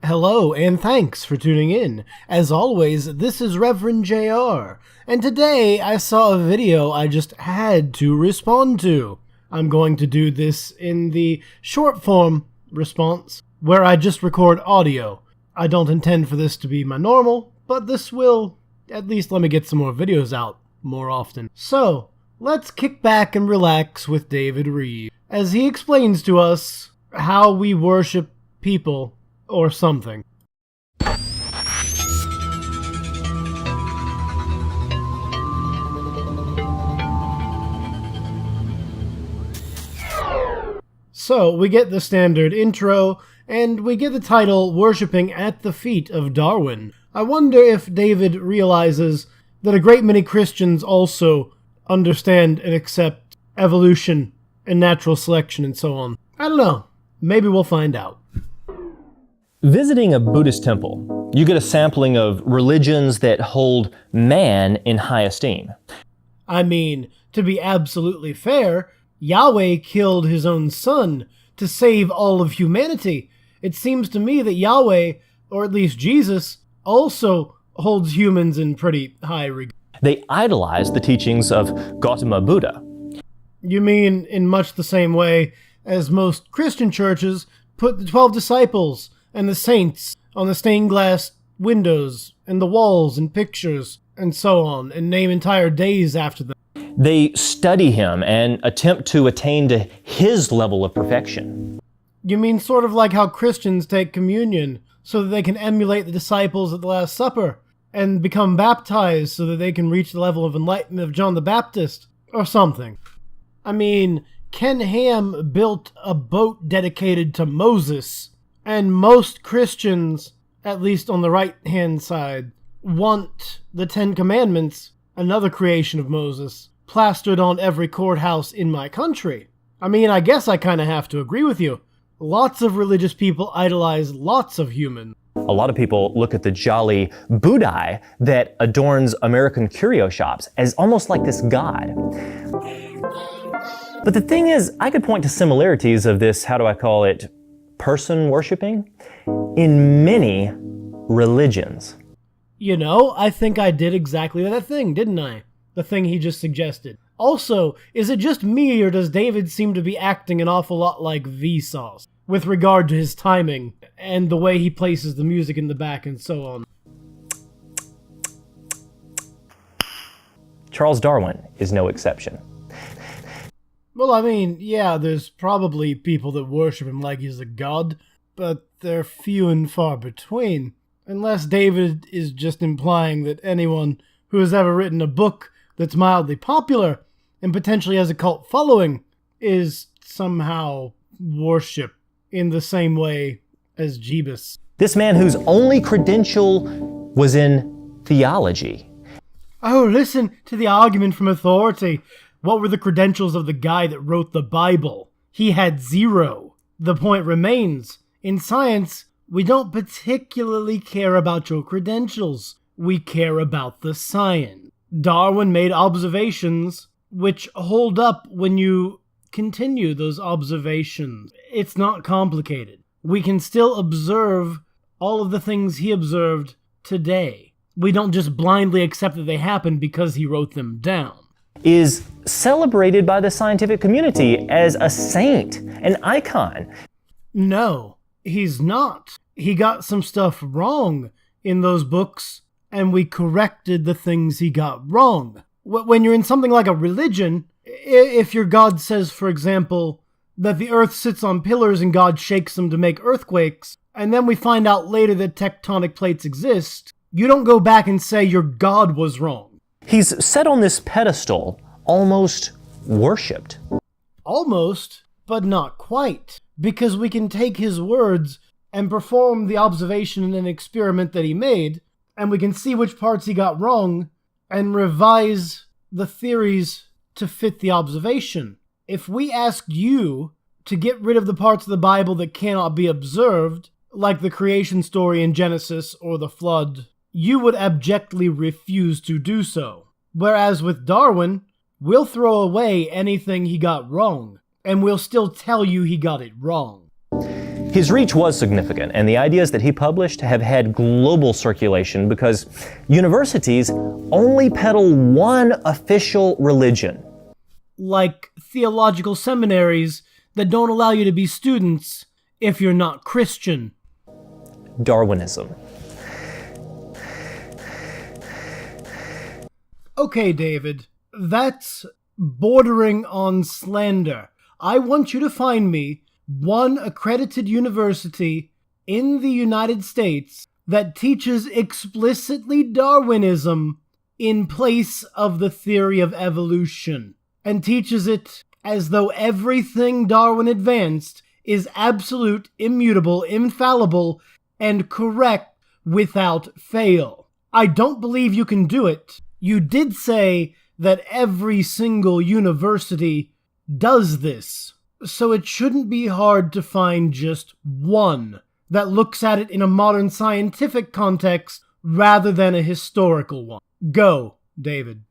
Hello, and thanks for tuning in. As always, this is Reverend JR, and today I saw a video I just had to respond to. I'm going to do this in the short form response, where I just record audio. I don't intend for this to be my normal, but this will at least let me get some more videos out more often. So, let's kick back and relax with David Rives, as he explains to us how we worship people or something. So, we get the standard intro, and we get the title, Worshipping at the Feet of Darwin. I wonder if David realizes that a great many Christians also understand and accept evolution and natural selection and so on. I don't know. Maybe we'll find out. Visiting a Buddhist temple, you get a sampling of religions that hold man in high esteem. I mean, to be absolutely fair, Yahweh killed his own son to save all of humanity. It seems to me that Yahweh, or at least Jesus, also holds humans in pretty high regard. They idolize the teachings of Gautama Buddha. You mean in much the same way as most Christian churches put the 12 disciples and the saints on the stained glass windows and the walls and pictures and so on, and name entire days after them. They study him and attempt to attain to his level of perfection. You mean sort of like how Christians take communion so that they can emulate the disciples at the Last Supper and become baptized so that they can reach the level of enlightenment of John the Baptist or something. I mean, Ken Ham built a boat dedicated to Moses, and most Christians, at least on the right-hand side, want the Ten Commandments, another creation of Moses, plastered on every courthouse in my country. I mean, I guess I kind of have to agree with you. Lots of religious people idolize lots of humans. A lot of people look at the jolly Buddha that adorns American curio shops as almost like this god. But the thing is, I could point to similarities of this, how do I call it, person worshiping, in many religions. You know, I think I did exactly that thing, didn't I? The thing he just suggested. Also, is it just me, or does David seem to be acting an awful lot like Vsauce with regard to his timing and the way he places the music in the back and so on? Charles Darwin is no exception. Well, I mean, yeah, there's probably people that worship him like he's a god, but they're few and far between. Unless David is just implying that anyone who has ever written a book that's mildly popular and potentially has a cult following is somehow worship in the same way as Jeebus. This man whose only credential was in theology. Oh, listen to the argument from authority. What were the credentials of the guy that wrote the Bible? He had 0. The point remains, in science, we don't particularly care about your credentials. We care about the science. Darwin made observations which hold up when you continue those observations. It's not complicated. We can still observe all of the things he observed today. We don't just blindly accept that they happened because he wrote them down. Is celebrated by the scientific community as a saint, an icon. No, he's not. He got some stuff wrong in those books, and we corrected the things he got wrong. When you're in something like a religion, if your God says, for example, that the earth sits on pillars and God shakes them to make earthquakes, and then we find out later that tectonic plates exist, you don't go back and say your God was wrong. He's set on this pedestal, almost worshipped. Almost, but not quite. Because we can take his words and perform the observation in an experiment that he made, and we can see which parts he got wrong, and revise the theories to fit the observation. If we asked you to get rid of the parts of the Bible that cannot be observed, like the creation story in Genesis or the flood, you would abjectly refuse to do so. Whereas with Darwin, we'll throw away anything he got wrong, and we'll still tell you he got it wrong. His reach was significant, and the ideas that he published have had global circulation because universities only peddle one official religion. Like theological seminaries that don't allow you to be students if you're not Christian. Darwinism. Okay, David, that's bordering on slander. I want you to find me one accredited university in the United States that teaches explicitly Darwinism in place of the theory of evolution, and teaches it as though everything Darwin advanced is absolute, immutable, infallible, and correct without fail. I don't believe you can do it. You did say that every single university does this, so it shouldn't be hard to find just one that looks at it in a modern scientific context rather than a historical one. Go, David.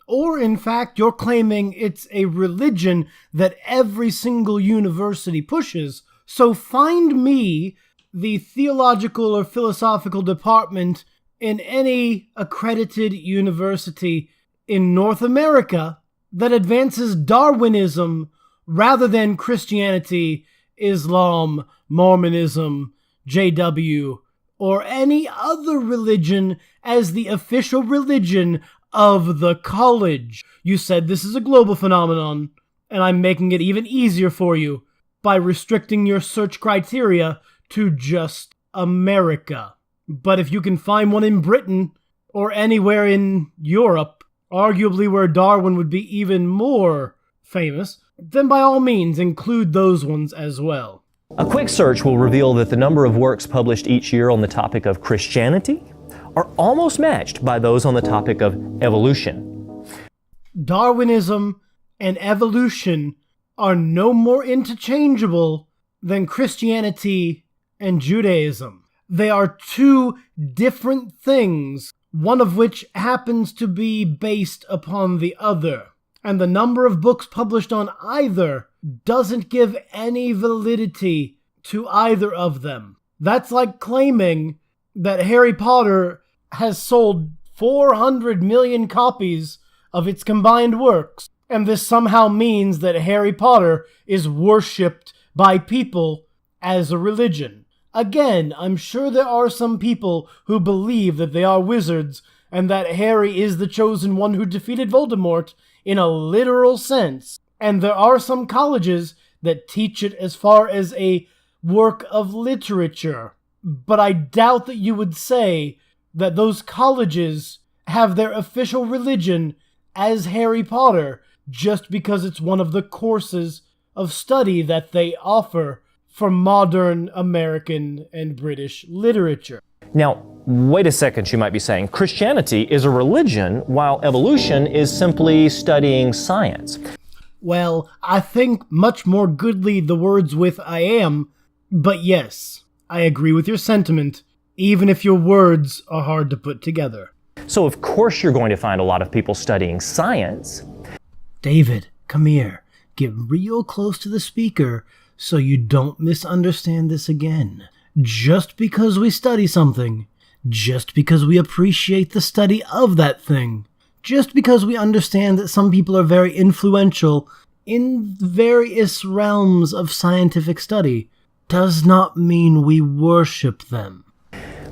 Or, in fact, you're claiming it's a religion that every single university pushes, so find me the theological or philosophical department in any accredited university in North America that advances Darwinism rather than Christianity, Islam, Mormonism, JW, or any other religion as the official religion of the college. You said this is a global phenomenon, and I'm making it even easier for you by restricting your search criteria to just America. But if you can find one in Britain or anywhere in Europe, arguably where Darwin would be even more famous, then by all means include those ones as well. A quick search will reveal that the number of works published each year on the topic of Christianity are almost matched by those on the topic of evolution. Darwinism and evolution are no more interchangeable than Christianity and Judaism. They are two different things, one of which happens to be based upon the other. And the number of books published on either doesn't give any validity to either of them. That's like claiming that Harry Potter has sold 400 million copies of its combined works, and this somehow means that Harry Potter is worshipped by people as a religion. Again, I'm sure there are some people who believe that they are wizards and that Harry is the chosen one who defeated Voldemort in a literal sense. And there are some colleges that teach it as far as a work of literature. But I doubt that you would say that those colleges have their official religion as Harry Potter just because it's one of the courses of study that they offer for modern American and British literature. Now, wait a second, you might be saying. Christianity is a religion, while evolution is simply studying science. Well, I think much more goodly the words with I am, but yes, I agree with your sentiment, even if your words are hard to put together. So of course you're going to find a lot of people studying science. David, come here. Get real close to the speaker so you don't misunderstand this again. Just because we study something, just because we appreciate the study of that thing, just because we understand that some people are very influential in various realms of scientific study, does not mean we worship them.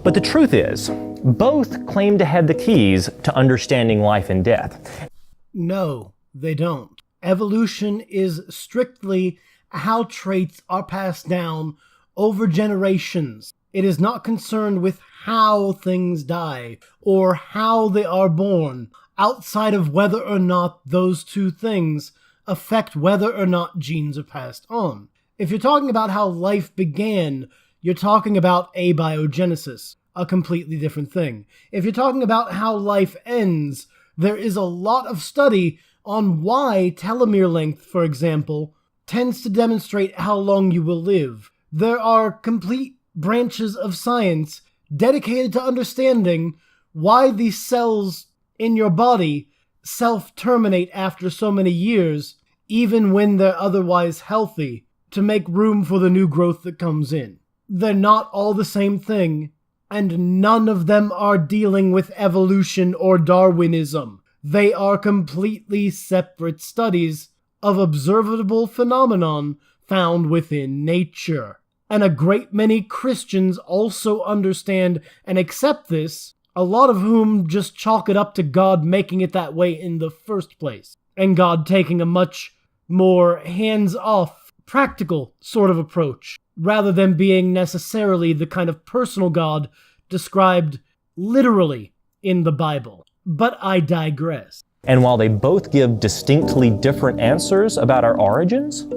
But the truth is, both claim to have the keys to understanding life and death. No, they don't. Evolution is strictly how traits are passed down over generations. It is not concerned with how things die or how they are born, outside of whether or not those two things affect whether or not genes are passed on. If you're talking about how life began, you're talking about abiogenesis, a completely different thing. If you're talking about how life ends, there is a lot of study on why telomere length, for example, tends to demonstrate how long you will live. There are complete branches of science dedicated to understanding why these cells in your body self-terminate after so many years, even when they're otherwise healthy. to make room for the new growth that comes in. They're not all the same thing, and none of them are dealing with evolution or Darwinism. They are completely separate studies of observable phenomenon found within nature. And a great many Christians also understand and accept this, a lot of whom just chalk it up to God making it that way in the first place, and God taking a much more hands-off, practical sort of approach, rather than being necessarily the kind of personal God described literally in the Bible. But I digress. And while they both give distinctly different answers about our origins?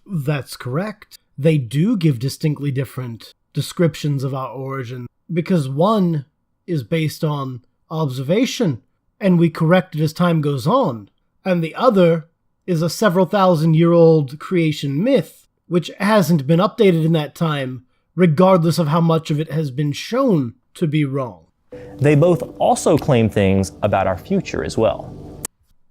That's correct. They do give distinctly different descriptions of our origin, because one is based on observation, and we correct it as time goes on, and the other is a several thousand-year-old creation myth, which hasn't been updated in that time, regardless of how much of it has been shown to be wrong. They both also claim things about our future as well.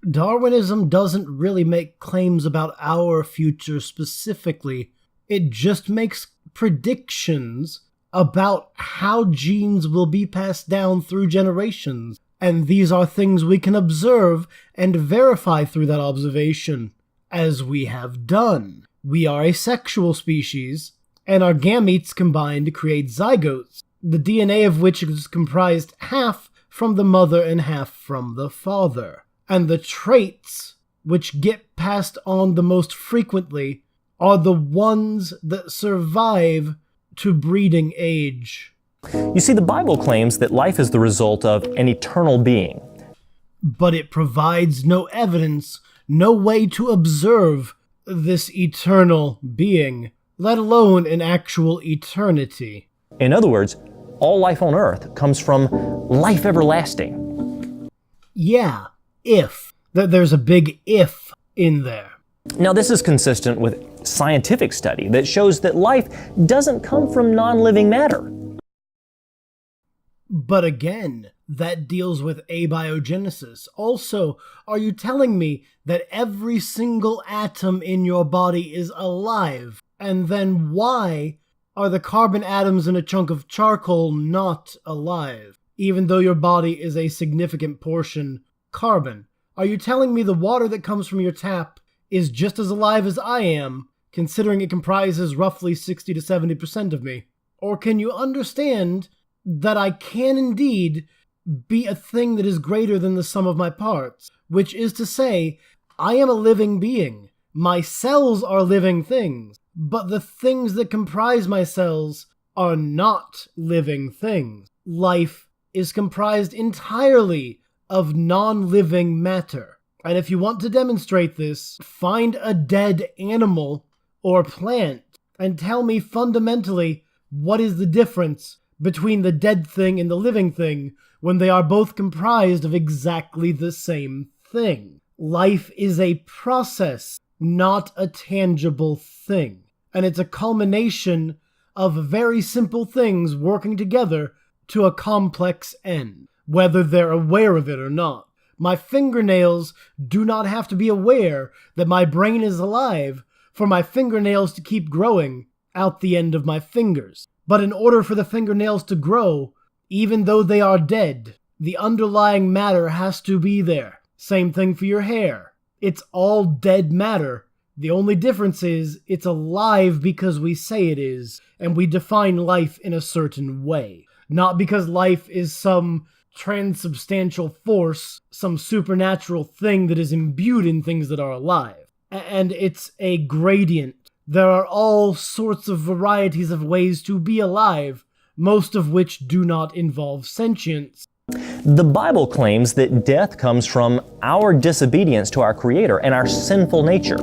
Darwinism doesn't really make claims about our future specifically. It just makes predictions about how genes will be passed down through generations. And these are things we can observe and verify through that observation, as we have done. We are a sexual species, and our gametes combine to create zygotes, the DNA of which is comprised half from the mother and half from the father. And the traits which get passed on the most frequently are the ones that survive to breeding age. You see, the Bible claims that life is the result of an eternal being. But it provides no evidence, no way to observe this eternal being, let alone an actual eternity. In other words, all life on earth comes from life everlasting. Yeah, if. There's a big if in there. Now, this is consistent with scientific study that shows that life doesn't come from non-living matter. But again, that deals with abiogenesis. Also, are you telling me that every single atom in your body is alive? And then why are the carbon atoms in a chunk of charcoal not alive, even though your body is a significant portion carbon? Are you telling me the water that comes from your tap is just as alive as I am, considering it comprises roughly 60 to 70% of me? Or can you understand that I can indeed be a thing that is greater than the sum of my parts, which is to say, I am a living being. My cells are living things, but the things that comprise my cells are not living things. Life is comprised entirely of non-living matter. And if you want to demonstrate this, find a dead animal or plant and tell me fundamentally what is the difference between the dead thing and the living thing when they are both comprised of exactly the same thing. Life is a process, not a tangible thing. And it's a culmination of very simple things working together to a complex end, whether they're aware of it or not. My fingernails do not have to be aware that my brain is alive for my fingernails to keep growing out the end of my fingers. But in order for the fingernails to grow, even though they are dead, the underlying matter has to be there. Same thing for your hair. It's all dead matter. The only difference is it's alive because we say it is, and we define life in a certain way. Not because life is some transubstantial force, some supernatural thing that is imbued in things that are alive. And it's a gradient. There are all sorts of varieties of ways to be alive, most of which do not involve sentience. The Bible claims that death comes from our disobedience to our Creator and our sinful nature.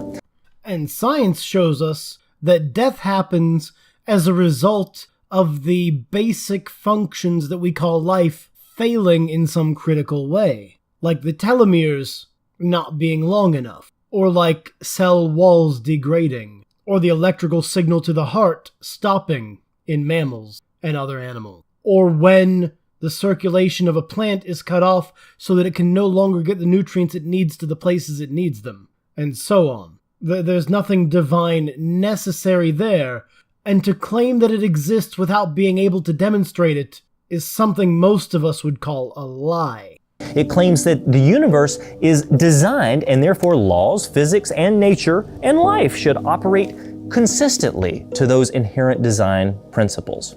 And science shows us that death happens as a result of the basic functions that we call life failing in some critical way, like the telomeres not being long enough, or like cell walls degrading, or the electrical signal to the heart stopping in mammals and other animals, or when the circulation of a plant is cut off so that it can no longer get the nutrients it needs to the places it needs them, and so on. There's nothing divine necessary there, and to claim that it exists without being able to demonstrate it is something most of us would call a lie. It claims that the universe is designed, and therefore laws, physics, and nature, and life should operate consistently to those inherent design principles.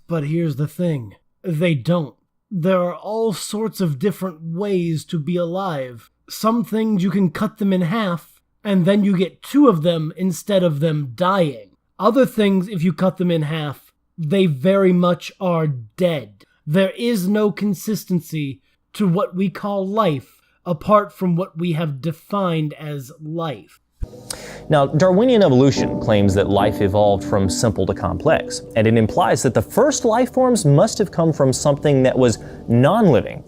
But here's the thing. They don't. There are all sorts of different ways to be alive. Some things you can cut them in half, and then you get two of them instead of them dying. Other things, if you cut them in half, they very much are dead. There is no consistency to what we call life, apart from what we have defined as life. Now, Darwinian evolution claims that life evolved from simple to complex, and it implies that the first life forms must have come from something that was non-living.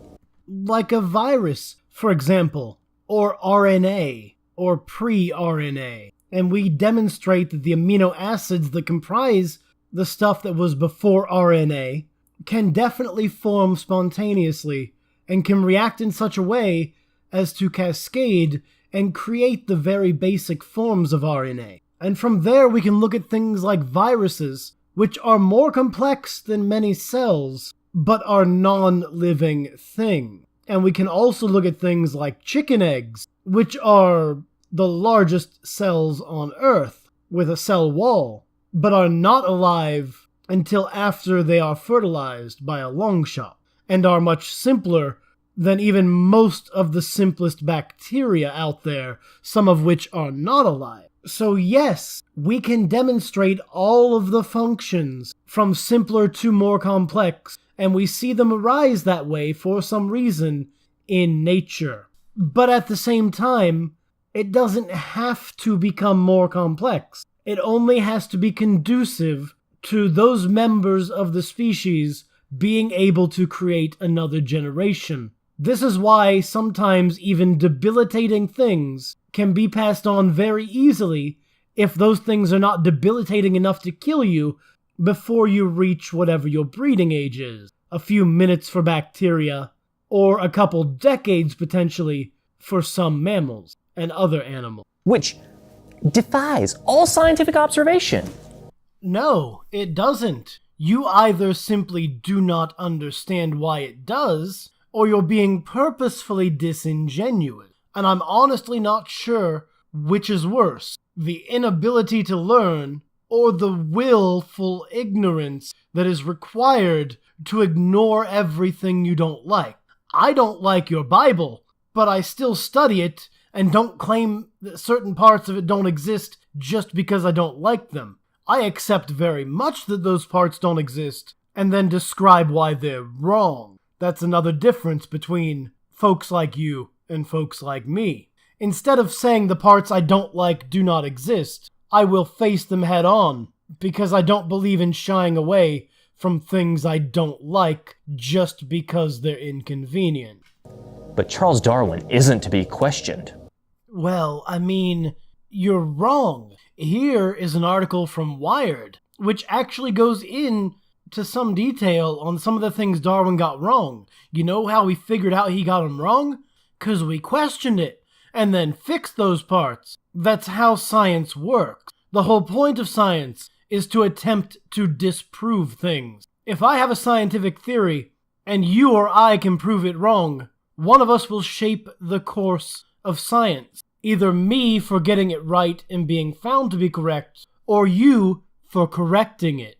Like a virus, for example, or RNA, or pre-RNA. And we demonstrate that the amino acids that comprise the stuff that was before RNA can definitely form spontaneously and can react in such a way as to cascade and create the very basic forms of RNA. And from there we can look at things like viruses, which are more complex than many cells, but are non-living things. And we can also look at things like chicken eggs, which are the largest cells on Earth, with a cell wall, but are not alive until after they are fertilized by a long shot, and are much simpler than even most of the simplest bacteria out there, some of which are not alive. So yes, we can demonstrate all of the functions from simpler to more complex, and we see them arise that way for some reason in nature. But at the same time, it doesn't have to become more complex. It only has to be conducive to those members of the species being able to create another generation. This is why sometimes even debilitating things can be passed on very easily if those things are not debilitating enough to kill you before you reach whatever your breeding age is. A few minutes for bacteria, or a couple decades potentially for some mammals and other animals. Which defies all scientific observation. No, it doesn't. You either simply do not understand why it does, or you're being purposefully disingenuous. And I'm honestly not sure which is worse, the inability to learn or the willful ignorance that is required to ignore everything you don't like. I don't like your Bible, but I still study it and don't claim that certain parts of it don't exist just because I don't like them. I accept very much that those parts don't exist and then describe why they're wrong. That's another difference between folks like you and folks like me. Instead of saying the parts I don't like do not exist, I will face them head on, because I don't believe in shying away from things I don't like just because they're inconvenient. But Charles Darwin isn't to be questioned. Well, I mean, you're wrong. Here is an article from Wired, which actually goes in to some detail on some of the things Darwin got wrong. You know how we figured out he got them wrong? 'Cause we questioned it, and then fixed those parts. That's how science works. The whole point of science is to attempt to disprove things. If I have a scientific theory, and you or I can prove it wrong, one of us will shape the course of science. Either me for getting it right and being found to be correct, or you for correcting it.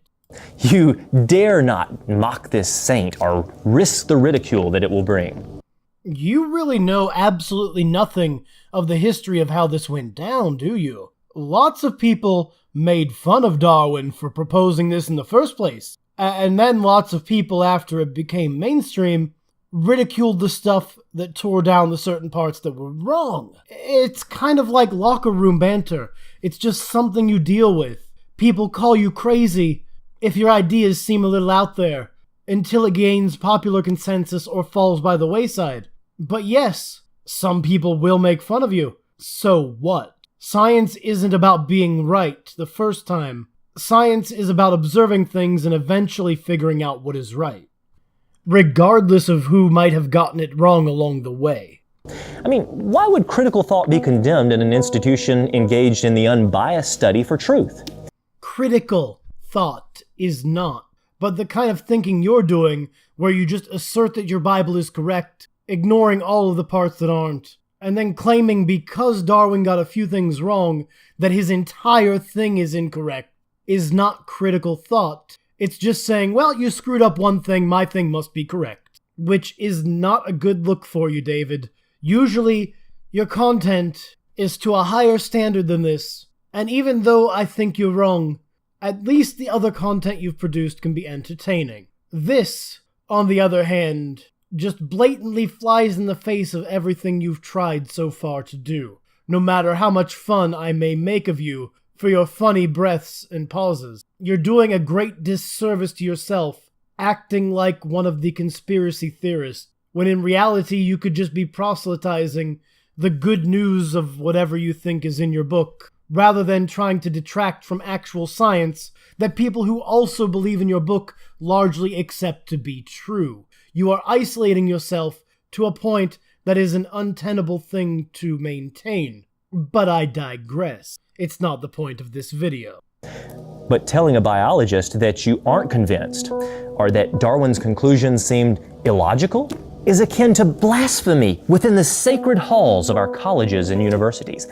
You dare not mock this saint or risk the ridicule that it will bring. You really know absolutely nothing of the history of how this went down, do you? Lots of people made fun of Darwin for proposing this in the first place, and then lots of people, after it became mainstream, ridiculed the stuff that tore down the certain parts that were wrong. It's kind of like locker room banter. It's just something you deal with. People call you crazy if your ideas seem a little out there, until it gains popular consensus or falls by the wayside. But yes, some people will make fun of you. So what? Science isn't about being right the first time. Science is about observing things and eventually figuring out what is right, regardless of who might have gotten it wrong along the way. I mean, why would critical thought be condemned in an institution engaged in the unbiased study for truth? Critical thought is not. But the kind of thinking you're doing, where you just assert that your Bible is correct, ignoring all of the parts that aren't, and then claiming because Darwin got a few things wrong, that his entire thing is incorrect, is not critical thought. It's just saying, well, you screwed up one thing, my thing must be correct. Which is not a good look for you, David. Usually, your content is to a higher standard than this, and even though I think you're wrong, at least the other content you've produced can be entertaining. This, on the other hand, just blatantly flies in the face of everything you've tried so far to do, no matter how much fun I may make of you for your funny breaths and pauses. You're doing a great disservice to yourself, acting like one of the conspiracy theorists, when in reality you could just be proselytizing the good news of whatever you think is in your book, rather than trying to detract from actual science that people who also believe in your book largely accept to be true. You are isolating yourself to a point that is an untenable thing to maintain. But I digress. It's not the point of this video. But telling a biologist that you aren't convinced, or that Darwin's conclusions seemed illogical, is akin to blasphemy within the sacred halls of our colleges and universities.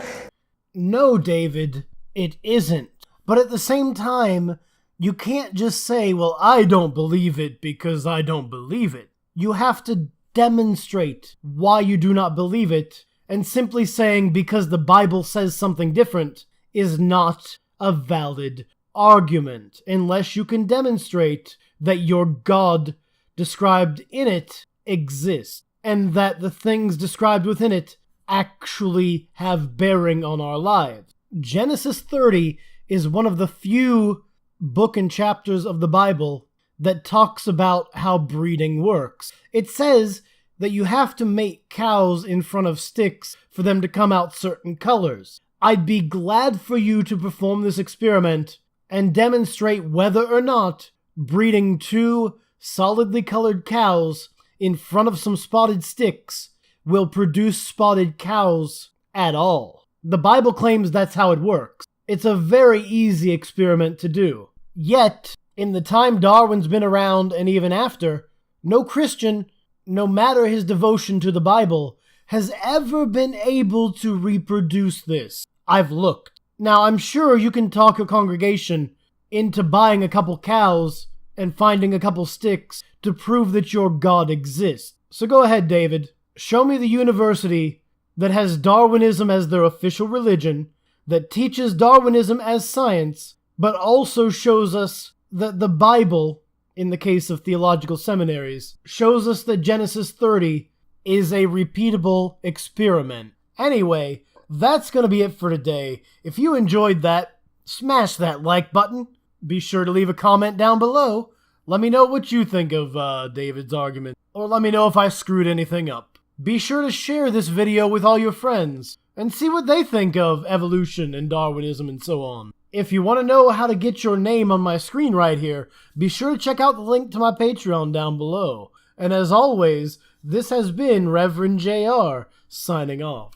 No, David, it isn't. But at the same time, you can't just say, well, I don't believe it because I don't believe it. You have to demonstrate why you do not believe it, and simply saying because the Bible says something different is not a valid argument, unless you can demonstrate that your God described in it exists, and that the things described within it actually have bearing on our lives. Genesis 30 is one of the few book and chapters of the Bible that talks about how breeding works. It says that you have to make cows in front of sticks for them to come out certain colors. I'd be glad for you to perform this experiment and demonstrate whether or not breeding two solidly colored cows in front of some spotted sticks will produce spotted cows at all. The Bible claims that's how it works. It's a very easy experiment to do. Yet, in the time Darwin's been around and even after, no Christian, no matter his devotion to the Bible, has ever been able to reproduce this. I've looked. Now, I'm sure you can talk your congregation into buying a couple cows and finding a couple sticks to prove that your God exists. So go ahead, David. Show me the university that has Darwinism as their official religion, that teaches Darwinism as science, but also shows us that the Bible, in the case of theological seminaries, shows us that Genesis 30 is a repeatable experiment. Anyway, that's going to be it for today. If you enjoyed that, smash that like button. Be sure to leave a comment down below. Let me know what you think of David's argument, or let me know if I screwed anything up. Be sure to share this video with all your friends, and see what they think of evolution and Darwinism and so on. If you want to know how to get your name on my screen right here, be sure to check out the link to my Patreon down below. And as always, this has been Reverend JR, signing off.